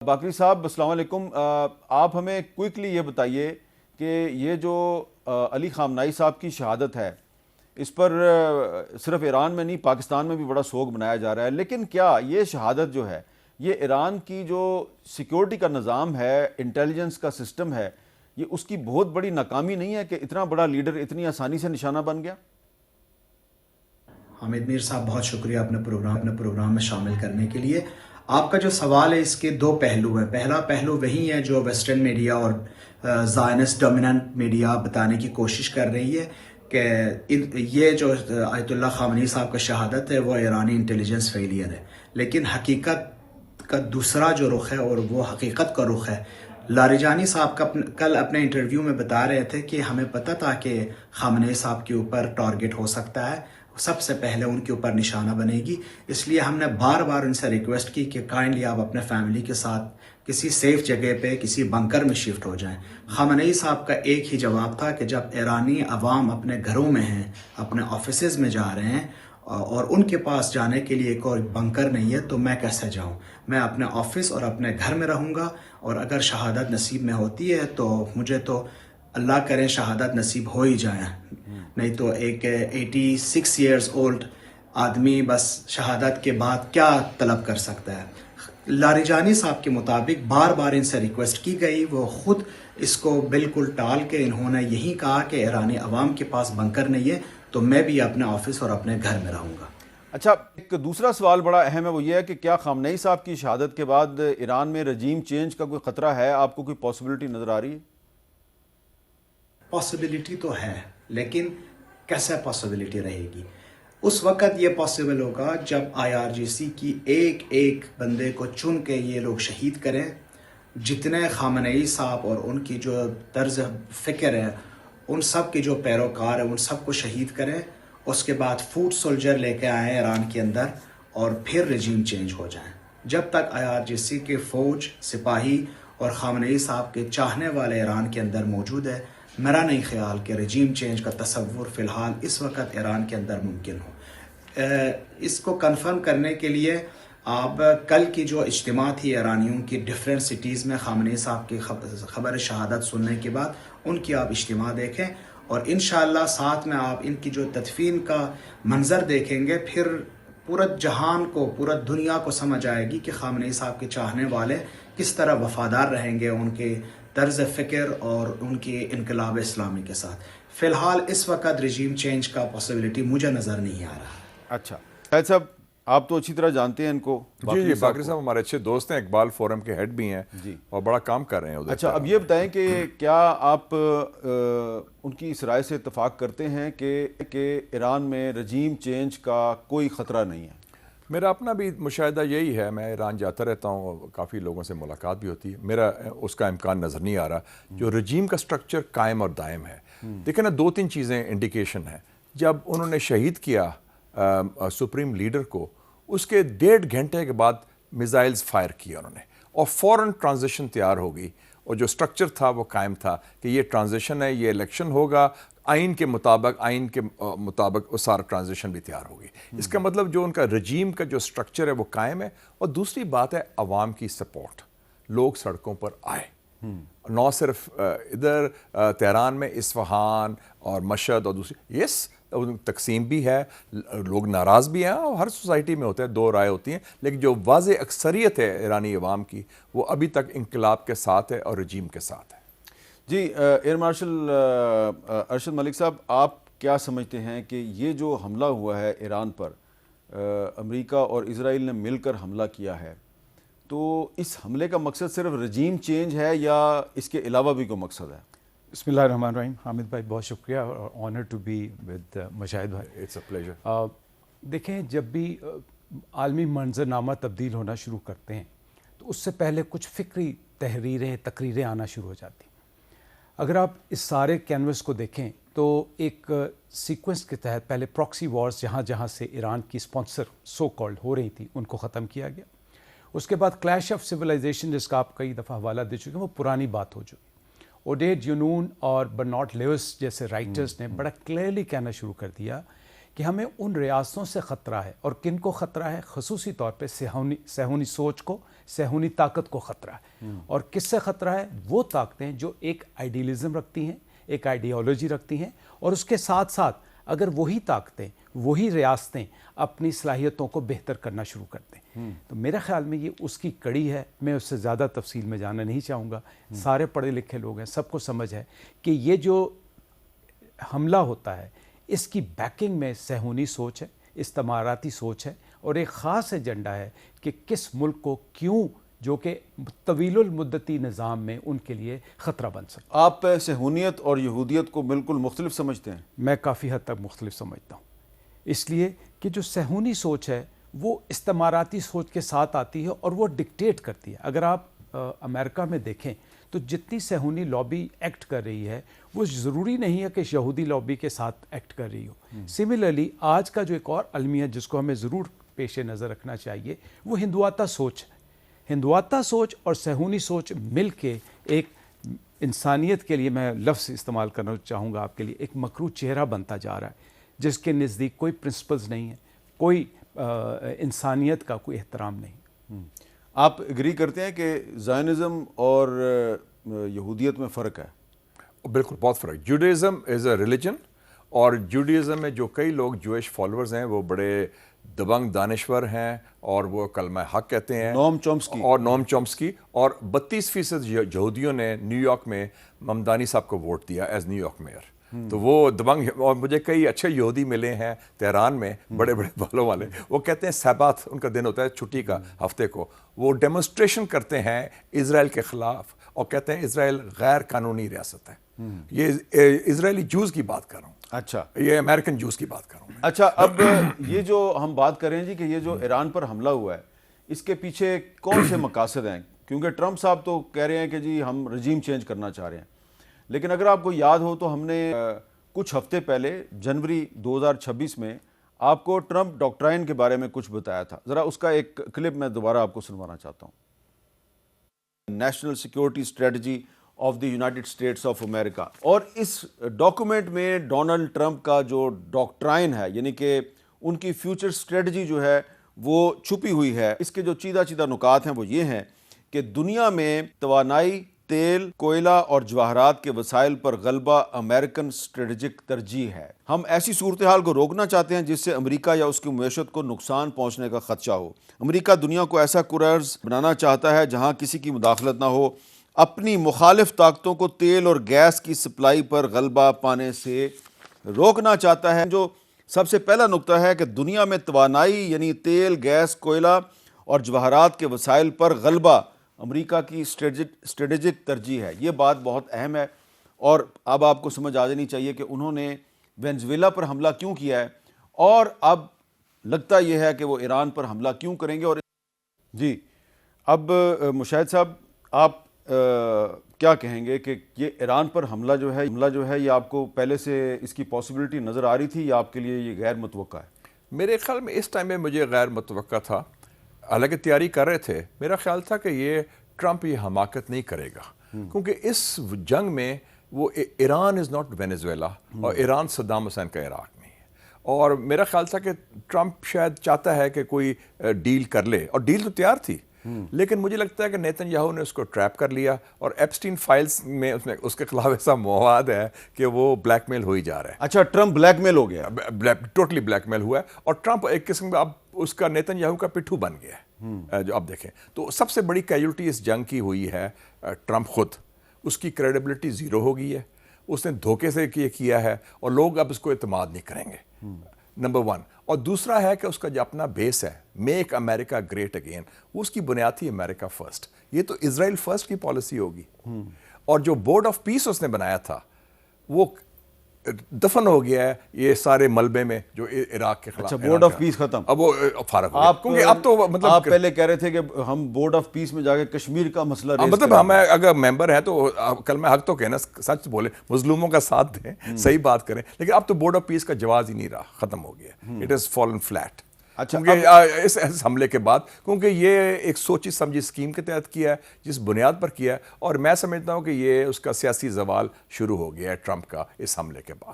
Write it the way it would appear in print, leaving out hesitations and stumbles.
باقری صاحب السلام علیکم۔ آپ ہمیں کوئکلی یہ بتائیے کہ یہ جو علی خامنائی صاحب کی شہادت ہے اس پر صرف ایران میں نہیں پاکستان میں بھی بڑا سوگ منایا جا رہا ہے، لیکن کیا یہ شہادت جو ہے یہ ایران کی جو سیکیورٹی کا نظام ہے، انٹیلیجنس کا سسٹم ہے، یہ اس کی بہت بڑی ناکامی نہیں ہے کہ اتنا بڑا لیڈر اتنی آسانی سے نشانہ بن گیا؟ حامد میر صاحب بہت شکریہ اپنے پروگرام میں شامل کرنے کے لیے۔ آپ کا جو سوال ہے اس کے دو پہلو ہیں۔ پہلا پہلو وہی ہے جو ویسٹرن میڈیا اور زائنسٹ ڈومیننٹ میڈیا بتانے کی کوشش کر رہی ہے کہ یہ جو آیت اللہ خامنئی صاحب کا شہادت ہے وہ ایرانی انٹیلیجنس فیلئر ہے، لیکن حقیقت کا دوسرا جو رخ ہے اور وہ حقیقت کا رخ ہے۔ لاریجانی صاحب کا کل اپنے انٹرویو میں بتا رہے تھے کہ ہمیں پتہ تھا کہ خامنئی صاحب کے اوپر ٹارگٹ ہو سکتا ہے، سب سے پہلے ان کے اوپر نشانہ بنے گی، اس لیے ہم نے بار بار ان سے ریکویسٹ کی کہ کائنڈلی آپ اپنے فیملی کے ساتھ کسی سیف جگہ پہ کسی بنکر میں شفٹ ہو جائیں۔ خامنئی صاحب کا ایک ہی جواب تھا کہ جب ایرانی عوام اپنے گھروں میں ہیں، اپنے آفیسز میں جا رہے ہیں اور ان کے پاس جانے کے لیے کوئی بنکر نہیں ہے تو میں کیسے جاؤں؟ میں اپنے آفس اور اپنے گھر میں رہوں گا، اور اگر شہادت نصیب میں ہوتی ہے تو مجھے تو اللہ کرے شہادت نصیب ہو ہی جائے، نہیں تو ایک 86 ایئرز اولڈ آدمی بس شہادت کے بعد کیا طلب کر سکتا ہے؟ لاریجانی صاحب کے مطابق بار بار ان سے ریکویسٹ کی گئی، وہ خود اس کو بالکل ٹال کے انہوں نے یہی کہا کہ ایرانی عوام کے پاس بنکر نہیں ہے تو میں بھی اپنے آفس اور اپنے گھر میں رہوں گا۔ اچھا، ایک دوسرا سوال بڑا اہم ہے، وہ یہ ہے کہ کیا خامنئی صاحب کی شہادت کے بعد ایران میں رجیم چینج کا کوئی خطرہ ہے؟ آپ کو کوئی پاسبلٹی نظر آ رہی ہے؟ پاسبلٹی تو ہے، لیکن کیسے پاسبلٹی رہے گی؟ اس وقت یہ پاسبل ہوگا جب IRGC کی ایک ایک بندے کو چن کے یہ لوگ شہید کریں، جتنے خامنئی صاحب اور ان کی جو طرز فکر ہے ان سب کے جو پیروکار ہیں ان سب کو شہید کریں، اس کے بعد فوٹ سولجر لے کے آئیں ایران کے اندر اور پھر رجیم چینج ہو جائیں۔ جب تک IRGC کے فوج، سپاہی اور خامنئی صاحب کے چاہنے والے ایران کے اندر موجود ہے، میرا نہیں خیال کہ رجیم چینج کا تصور فی الحال اس وقت ایران کے اندر ممکن ہو۔ اس کو کنفرم کرنے کے لیے آپ کل کی جو اجتماع تھی ایرانیوں کی ڈیفرنٹ سٹیز میں خامنئی صاحب کی خبر شہادت سننے کے بعد، ان کی آپ اجتماع دیکھیں اور انشاءاللہ ساتھ میں آپ ان کی جو تدفین کا منظر دیکھیں گے، پھر پورا جہان کو، پورا دنیا کو سمجھ آئے گی کہ خامنئی صاحب کے چاہنے والے کس طرح وفادار رہیں گے ان کے طرز فکر اور ان کی انقلاب اسلامی کے ساتھ۔ فی الحال اس وقت رجیم چینج کا پاسبلٹی مجھے نظر نہیں آ رہا۔ اچھا شاہد صاحب، آپ تو اچھی طرح جانتے ہیں ان کو۔ جی باقری صاحب ہمارے اچھے دوست ہیں، اقبال فورم کے ہیڈ بھی ہیں جی، اور بڑا کام کر رہے ہیں ادھر۔ اچھا اب یہ بتائیں کہ کیا آپ ان کی اس رائے سے اتفاق کرتے ہیں کہ ایران میں رجیم چینج کا کوئی خطرہ نہیں ہے؟ میرا اپنا بھی مشاہدہ یہی ہے، میں ایران جاتا رہتا ہوں اور کافی لوگوں سے ملاقات بھی ہوتی ہے، میرا اس کا امکان نظر نہیں آ رہا۔ جو رجیم کا سٹرکچر قائم اور دائم ہے، دیکھیں نا، دو تین چیزیں انڈیکیشن ہیں۔ جب انہوں نے شہید کیا سپریم لیڈر کو، اس کے 1.5 گھنٹے کے بعد میزائلز فائر کیا انہوں نے، اور فوراً ٹرانزیشن تیار ہو گئی، اور جو سٹرکچر تھا وہ قائم تھا کہ یہ ٹرانزیشن ہے، یہ الیکشن ہوگا، آئین کے مطابق وہ سارا ٹرانزیشن بھی تیار ہوگی۔ اس کا مطلب جو ان کا رجیم کا جو سٹرکچر ہے وہ قائم ہے۔ اور دوسری بات ہے عوام کی سپورٹ، لوگ سڑکوں پر آئے، نہ صرف ادھر تہران میں، اصفہان اور مشہد اور دوسری، یس تقسیم بھی ہے، لوگ ناراض بھی ہیں، اور ہر سوسائٹی میں ہوتا ہے، دو رائے ہوتی ہیں، لیکن جو واضح اکثریت ہے ایرانی عوام کی وہ ابھی تک انقلاب کے ساتھ ہے اور رجیم کے ساتھ ہے۔ جی ایئر مارشل ارشد ملک صاحب، آپ کیا سمجھتے ہیں کہ یہ جو حملہ ہوا ہے ایران پر، امریکہ اور اسرائیل نے مل کر حملہ کیا ہے، تو اس حملے کا مقصد صرف رجیم چینج ہے یا اس کے علاوہ بھی کوئی مقصد ہے؟ بسم اللہ الرحمن الرحیم۔ حامد بھائی بہت شکریہ، اور honour to be with Mushahid بھائی۔ It's a pleasure. دیکھیں، جب بھی عالمی منظرنامہ تبدیل ہونا شروع کرتے ہیں تو اس سے پہلے کچھ فکری تقریریں آنا شروع ہو جاتی ہیں۔ اگر آپ اس سارے کینوس کو دیکھیں تو ایک سیکوینس کے تحت پہلے پراکسی وارز جہاں جہاں سے ایران کی اسپانسر سو کالڈ ہو رہی تھی ان کو ختم کیا گیا۔ اس کے بعد کلیش آف سویلائزیشن، جس کا آپ کئی دفعہ حوالہ دے چکے ہیں، وہ پرانی بات ہو چکی۔ اوڈیڈ یونون اور برنارڈ لیوس جیسے رائٹرز نے بڑا کلیئرلی کہنا شروع کر دیا کہ ہمیں ان ریاستوں سے خطرہ ہے، اور کن کو خطرہ ہے؟ خصوصی طور پہ صہیونی سوچ کو، صہیونی طاقت کو خطرہ ہے. اور کس سے خطرہ ہے؟ وہ طاقتیں جو ایک آئیڈیلزم رکھتی ہیں, ایک آئیڈیالوجی رکھتی ہیں, اور اس کے ساتھ ساتھ اگر وہی طاقتیں, وہی ریاستیں اپنی صلاحیتوں کو بہتر کرنا شروع کرتے ہیں. تو میرے خیال میں یہ اس کی کڑی ہے. میں اس سے زیادہ تفصیل میں جانا نہیں چاہوں گا. سارے پڑھے لکھے لوگ ہیں, سب کو سمجھ ہے کہ یہ جو حملہ ہوتا ہے اس کی بیکنگ میں صہیونی سوچ ہے, استعماراتی سوچ ہے, اور ایک خاص ایجنڈا ہے کہ کس ملک کو کیوں, جو کہ طویل المدتی نظام میں ان کے لیے خطرہ بن سکتا. آپ صہیونیت اور یہودیت کو بالکل مختلف سمجھتے ہیں؟ میں کافی حد تک مختلف سمجھتا ہوں, اس لیے کہ جو صہیونی سوچ ہے وہ استعماراتی سوچ کے ساتھ آتی ہے اور وہ ڈکٹیٹ کرتی ہے. اگر آپ امریکہ میں دیکھیں تو جتنی صہیونی لابی ایکٹ کر رہی ہے وہ ضروری نہیں ہے کہ یہودی لابی کے ساتھ ایکٹ کر رہی ہو. سملرلی آج کا جو ایک اور المیہ جس کو ہمیں ضرور پیش نظر رکھنا چاہیے وہ ہندواتہ سوچ ہے. ہندواتہ سوچ اور صہیونی سوچ مل کے ایک انسانیت کے لیے, میں لفظ استعمال کرنا چاہوں گا آپ کے لیے, ایک مکروہ چہرہ بنتا جا رہا ہے جس کے نزدیک کوئی پرنسپلز نہیں ہے, کوئی انسانیت کا کوئی احترام نہیں. آپ اگری کرتے ہیں کہ زائنزم اور یہودیت میں فرق ہے؟ بالکل, بہت فرق. جوڈائزم از اے ریلیجن, اور جوڈائزم میں جو کئی لوگ جوئش فالوورز ہیں وہ بڑے دبنگ دانشور ہیں اور وہ کلمہ حق کہتے ہیں. نوم چومسکی. اور نوم چومسکی, اور 32% یہودیوں نے نیو یارک میں ممدانی صاحب کو ووٹ دیا ایز نیو یارک میئر. تو وہ دبنگ, اور مجھے کئی اچھے یہودی ملے ہیں تہران میں, بڑے بڑے بالوں والے. وہ کہتے ہیں سبت ان کا دن ہوتا ہے چھٹی کا ہفتے کو, وہ ڈیمونسٹریشن کرتے ہیں اسرائیل کے خلاف اور کہتے ہیں اسرائیل غیر قانونی ریاست ہے. یہ اسرائیلی جوز کی بات کر رہا ہوں. اچھا, یہ امریکن جوز کی بات کر رہا ہوں. اچھا, اب یہ جو ہم بات کر رہے ہیں جی کہ یہ جو ایران پر حملہ ہوا ہے اس کے پیچھے کون سے مقاصد ہیں؟ کیونکہ ٹرمپ صاحب تو کہہ رہے ہیں کہ جی ہم رجیم چینج کرنا چاہ رہے ہیں, لیکن اگر آپ کو یاد ہو تو ہم نے کچھ ہفتے پہلے جنوری 2026 میں آپ کو ٹرمپ ڈاکٹرائن کے بارے میں کچھ بتایا تھا. ذرا اس کا ایک کلپ میں دوبارہ آپ کو سنوانا چاہتا ہوں. National security strategy of the United States of America, اور اس ڈاکومنٹ میں ڈونلڈ ٹرمپ کا جو ڈاکٹرائن ہے, یعنی کہ ان کی فیوچر اسٹریٹجی جو ہے وہ چھپی ہوئی ہے. اس کے جو چیدہ چیدہ نکات ہیں وہ یہ ہیں کہ دنیا میں توانائی, تیل, کوئلہ اور جواہرات کے وسائل پر غلبہ امریکن اسٹریٹجک ترجیح ہے. ہم ایسی صورتحال کو روکنا چاہتے ہیں جس سے امریکہ یا اس کی معیشت کو نقصان پہنچنے کا خدشہ ہو. امریکہ دنیا کو ایسا کرۂ بنانا چاہتا ہے جہاں کسی کی مداخلت نہ ہو. اپنی مخالف طاقتوں کو تیل اور گیس کی سپلائی پر غلبہ پانے سے روکنا چاہتا ہے. جو سب سے پہلا نقطہ ہے کہ دنیا میں توانائی یعنی تیل, گیس, کوئلہ اور جواہرات کے وسائل پر غلبہ امریکہ کی اسٹریٹجک ترجیح ہے. یہ بات بہت اہم ہے, اور اب آپ کو سمجھ آ جانی چاہیے کہ انہوں نے وینزویلا پر حملہ کیوں کیا ہے, اور اب لگتا یہ ہے کہ وہ ایران پر حملہ کیوں کریں گے. اور جی اب مشاہد صاحب آپ کیا کہیں گے کہ یہ ایران پر حملہ جو ہے یہ آپ کو پہلے سے اس کی پاسبلٹی نظر آ رہی تھی یا آپ کے لیے یہ غیر متوقع ہے؟ میرے خیال میں اس ٹائم میں مجھے غیر متوقع تھا, حالانکہ تیاری کر رہے تھے. میرا خیال تھا کہ یہ ٹرمپ یہ حماقت نہیں کرے گا, کیونکہ اس جنگ میں وہ ایران از ناٹ وینیزویلا اور ایران صدام حسین کا عراق نہیں ہے. اور میرا خیال تھا کہ ٹرمپ شاید چاہتا ہے کہ کوئی ڈیل کر لے, اور ڈیل تو تیار تھی, لیکن مجھے لگتا ہے کہ نیتن یاہو نے اس کو ٹریپ کر لیا, اور ایپسٹین فائلز میں اس کے خلاف ایسا مواد ہے کہ وہ بلیک میل ہو ہی جا رہا ہے. اچھا, ٹرمپ بلیک میل ہو گیا؟ ٹوٹلی بلیک میل ہوا ہے, اور ٹرمپ ایک قسم کا اب اس کا نیتن یاہو کا پٹھو بن گیا ہے. جو اب دیکھیں تو سب سے بڑی کیجولٹی اس جنگ کی ہوئی ہے ٹرمپ خود. اس کی کریڈیبلٹی زیرو ہو گئی ہے, اس نے دھوکے سے یہ کیا ہے, اور لوگ اب اس کو اعتماد نہیں کریں گے, نمبر 1. اور دوسرا ہے کہ اس کا جو اپنا بیس ہے, میک امریکہ گریٹ اگین, وہ اس کی بنیاد تھی امریکہ فرسٹ. یہ تو اسرائیل فرسٹ کی پالیسی ہوگی. اور جو بورڈ آف پیس اس نے بنایا تھا وہ دفن ہو گیا ہے یہ سارے ملبے میں جو عراق کے خلاف. اچھا, بورڈ آف پیس ختم, اب وہ فارغ ہو گیا. کیونکہ اب تو مطلب آپ پہلے کہہ رہے تھے کہ ہم بورڈ آف پیس میں جا کے کشمیر کا مسئلہ ریز مطلب ہم اگر ممبر ہیں تو کلمہ حق تو کہنا, سچ بولیں, مظلوموں کا ساتھ دیں, صحیح بات کریں, لیکن اب تو بورڈ آف پیس کا جواز ہی نہیں رہا, ختم ہو گیا. It is fallen flat. کیونکہ اس حملے کے بعد, کیونکہ یہ ایک سوچی سمجھی اسکیم کے تحت کیا ہے, جس بنیاد پر کیا ہے, اور میں سمجھتا ہوں کہ یہ اس کا سیاسی زوال شروع ہو گیا ہے ٹرمپ کا اس حملے کے بعد.